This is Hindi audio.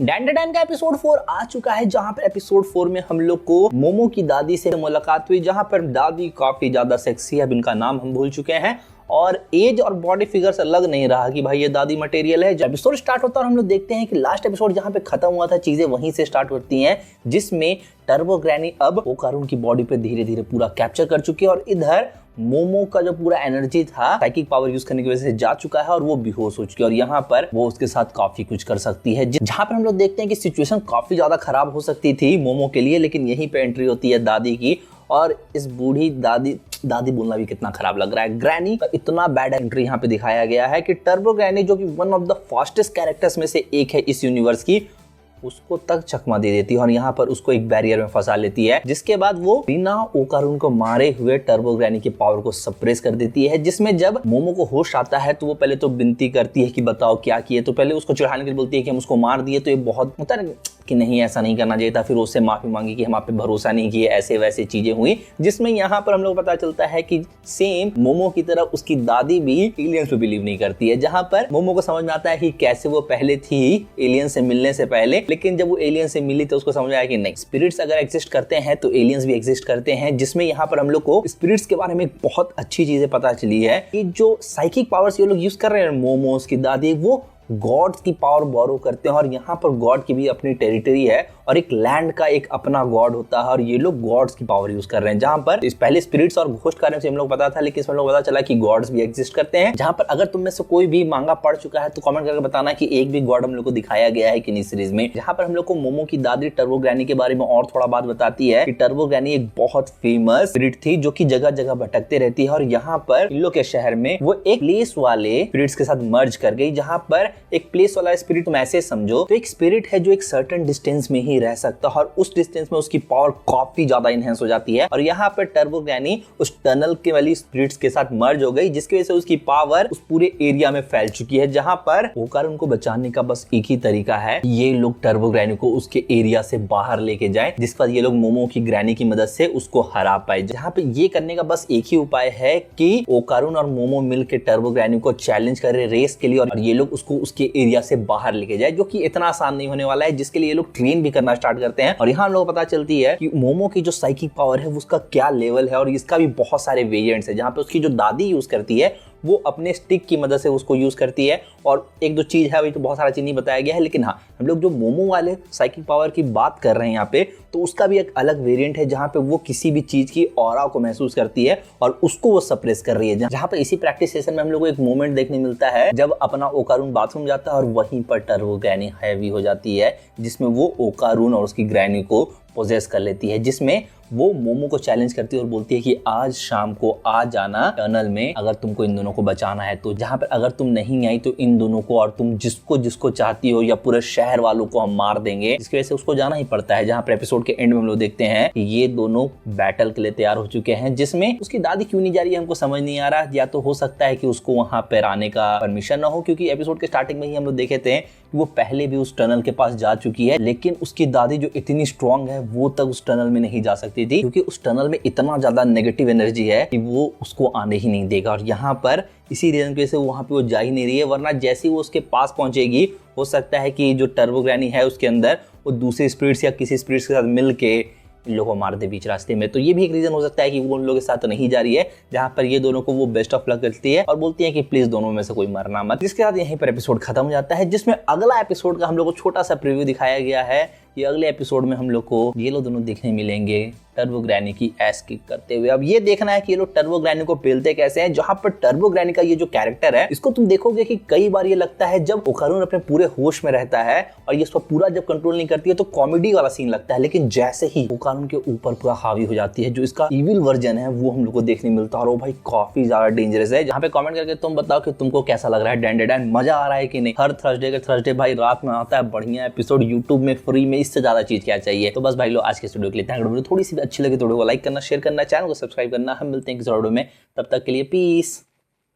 डैन डैन का एपिसोड 4 आ चुका है, जहां पर एपिसोड 4 में हम लोग को मोमो की दादी से मुलाकात हुई, जहां पर दादी काफी ज्यादा सेक्सी है। अब इनका नाम हम भूल चुके हैं और एज और बॉडी फिगर से लग नहीं रहा कि भाई ये दादी मटेरियल है। जब एपिसोड स्टार्ट होता है और हम लोग देखते हैं कि लास्ट एपिसोड जहां पे खत्म हुआ था, चीजें वहीं से स्टार्ट होती हैं, जिसमें टर्बो ग्रैनी अब ओकारुन की बॉडी पे धीरे धीरे पूरा कैप्चर कर चुकी है और इधर मोमो का जो पूरा एनर्जी था साइकिक पावर यूज करने की वजह से जा चुका है और वो बेहोश हो चुकी है और यहाँ पर वो उसके साथ काफी कुछ कर सकती है। जहाँ पर हम लोग देखते हैं कि सिचुएशन काफी ज्यादा खराब हो सकती थी मोमो के लिए, लेकिन यहीं पे एंट्री होती है दादी की और इस बूढ़ी दादी बोलना भी कितना खराब लग रहा है। ग्रैनी का इतना बैड एंट्री यहाँ पे दिखाया गया है कि टर्बो ग्रैनी जो कि one of the fastest characters में से एक है इस यूनिवर्स की, उसको तक चकमा दे देती है और यहाँ पर उसको एक बैरियर में फंसा लेती है, जिसके बाद वो बिना ओकारुन को मारे हुए टर्बो ग्रैनी की पावर को सप्रेस कर देती है। जिसमें जब मोमो को होश आता है तो वो पहले तो विनती करती है कि बताओ क्या किए, तो पहले उसको चिढ़ाने के लिए बोलती है कि हम उसको मार दिए, तो ये बहुत होता है कि नहीं ऐसा नहीं करना चाहिए था। फिर उससे माफी मांगी कि हम आप पे भरोसा नहीं किए, ऐसे वैसे चीजें हुई, जिसमें यहाँ पर हम लोग पता चलता है कि सेम मोमो की तरह उसकी दादी भी एलियंस पे बिलीव नहीं करती है। जहाँ पर मोमो को समझ में आता है कि कैसे वो पहले थी एलियंस से मिलने से पहले, लेकिन जब वो एलियंस से मिली तो उसको समझ आया कि नहीं, स्पिरिट्स अगर एग्जिस्ट करते हैं तो एलियंस भी एग्जिस्ट करते हैं। जिसमें यहाँ पर हम लोग को स्पिरिट्स के बारे में बहुत अच्छी चीजें पता चली है कि जो साइकिक पावर्स ये लोग यूज कर रहे हैं, मोमोस की दादी, वो गॉड्स की पावर बोरो करते हैं और यहाँ पर गॉड की भी अपनी टेरिटरी है और एक लैंड का एक अपना गॉड होता है और ये लोग गॉड्स की पावर यूज कर रहे हैं। जहाँ पर इस पहले स्पिरिट्स और घोस्ट कार्य से हम लोग पता था, लेकिन इसमें लोग पता चला कि गॉड्स भी एग्जिस्ट करते हैं। जहाँ पर अगर तुम में से कोई भी मांगा पढ़ चुका है तो कमेंट करके बताना कि एक भी गॉड हम लोग को दिखाया गया है कि नहीं सीरीज में। जहाँ पर हम लोग को मोमो की दादी टर्बो ग्रैनी के बारे में और थोड़ा बात बताती है कि टर्बो ग्रैनी एक बहुत फेमस स्पिरिट थी जो कि जगह जगह भटकते रहती है और यहाँ पर इन लोग के शहर में वो एक प्लेस वाले स्पिरिट्स के साथ मर्ज कर गई। जहाँ पर एक प्लेस वाला स्पिरिट तुम ऐसे समझो तो एक स्पिरिट है जो एक सर्टेन डिस्टेंस में ही रह सकता है और उस डिस्टेंस में उसकी पावर काफी ज्यादा इनहेंस हो जाती है और यहाँ पर टर्बो ग्रैनी उस टनल के वाली स्पिरिट्स के साथ मर्ज हो गई, जिसकी वजह से उसकी पावर उस पूरे एरिया में फैल चुकी है। जहाँ पर ओकारुन को बचाने का बस एक ही तरीका है, ये लोग टर्बो ग्रैनी को उसके एरिया से बाहर लेके जाए, जिस पर ये लोग मोमो की ग्रैनी की मदद से उसको हरा पाए। जहाँ पे ये करने का बस एक ही उपाय है कि ओकारुन और मोमो मिलकर टर्बो ग्रैनी को चैलेंज करे रेस के लिए और ये लोग उसको उसके एरिया से बाहर लेके जाए, जो कि इतना आसान नहीं होने वाला है, जिसके लिए ये लोग ट्रेन भी करना स्टार्ट करते हैं। और यहाँ हम लोग को पता चलती है कि मोमो की जो साइकिक पावर है उसका क्या लेवल है और इसका भी बहुत सारे वेरिएंट्स है। जहाँ पे उसकी जो दादी यूज करती है वो अपने स्टिक की मदद से उसको यूज करती है और एक दो चीज है, अभी तो बहुत सारा चीज नहीं बताया गया है, लेकिन हाँ हम लोग जो मोमो वाले साइकिक पावर की बात कर रहे हैं यहाँ पे, तो उसका भी एक अलग वेरिएंट है जहाँ पे वो किसी भी चीज की ऑरा को महसूस करती है और उसको वो सप्रेस कर रही है। जहाँ पे इसी प्रैक्टिस सेशन में हम लोग को एक मोमेंट देखने मिलता है जब अपना ओकारुन बाथरूम जाता है और वहीं पर टर्बो ग्रैनी हैवी हो जाती है, जिसमें वो ओकारुन और उसकी ग्रैनी को पोजेस कर लेती है, जिसमें वो मोमो को चैलेंज करती है और बोलती है कि आज शाम को आ जाना टनल में, अगर तुमको इन दोनों को बचाना है तो। जहाँ पर अगर तुम नहीं आई तो इन दोनों को और तुम जिसको चाहती हो या पूरे शहर वालों को हम मार देंगे, जिसकी वजह से उसको जाना ही पड़ता है। जहाँ पर एपिसोड के एंड में हम लोग देखते हैं कि ये दोनों बैटल के लिए तैयार हो चुके हैं, जिसमें उसकी दादी क्यों नहीं जा रही है हमको समझ नहीं आ रहा। या तो हो सकता है कि उसको वहां पर आने का परमिशन ना हो, क्योंकि एपिसोड के स्टार्टिंग में ही हम लोग देखे थे वो पहले भी उस टनल के पास जा चुकी है, लेकिन उसकी दादी जो इतनी स्ट्रांग है वो तक उस टनल में नहीं जा सकती थी, क्योंकि उस टनल में इतना ज्यादा नेगेटिव एनर्जी है कि वो उसको आने ही नहीं देगा। और यहाँ पर इसी रीजन की वजह से वहां पे वो जा ही नहीं रही है, वरना जैसे ही वो उसके पास पहुंचेगी हो सकता है कि जो टर्बो ग्रैनी है उसके अंदर वो दूसरे स्पिरिट्स या किसी स्पिरिट्स के साथ मिल के इन लोगों को मार दे बीच रास्ते में। तो ये भी एक रीजन हो सकता है कि वो उन लोगों के साथ नहीं जा रही है, जहाँ पर ये दोनों को वो बेस्ट ऑफ लक करती है और बोलती है कि प्लीज दोनों में से कोई मरना मत। जिसके बाद यहीं पर एपिसोड खत्म हो जाता है, जिसमें अगला एपिसोड का हम लोग को छोटा सा प्रीव्यू दिखाया गया है। ये अगले एपिसोड में हम लोग को ये लोग दोनों देखने मिलेंगे टर्बो ग्रैनी की एस किक करते हुए। अब ये देखना है कि ये लोग टर्बो ग्रैनी को पेलते कैसे हैं। जहां पर टर्बो ग्रैनी का ये जो कैरेक्टर है, इसको तुम देखोगे कि कई बार ये लगता है जब ओकारुन अपने पूरे होश में रहता है और ये इसको पूरा जब कंट्रोल नहीं करती है तो कॉमेडी वाला सीन लगता है, लेकिन जैसे ही ओकारुन के ऊपर पूरा हावी हो जाती है, जो इसका इविल वर्जन है वो हम लोग को देखने मिलता है और वो भाई काफी ज्यादा डेंजरस है। जहाँ पे कमेंट करके तुम बताओ कि तुमको कैसा लग रहा है डैन डैन, मजा आ रहा है कि नहीं। हर थर्सडे भाई रात में आता है बढ़िया एपिसोड यूट्यूब में फ्री में, इससे ज्यादा चीज क्या चाहिए। तो बस भाई लोग आज के वीडियो के लिए थोड़ी सी भी अच्छी लगी तो वीडियो को लाइक करना, शेयर करना, चैनल को सब्सक्राइब करना। हम मिलते हैं किसी वीडियो में, तब तक के लिए पीस।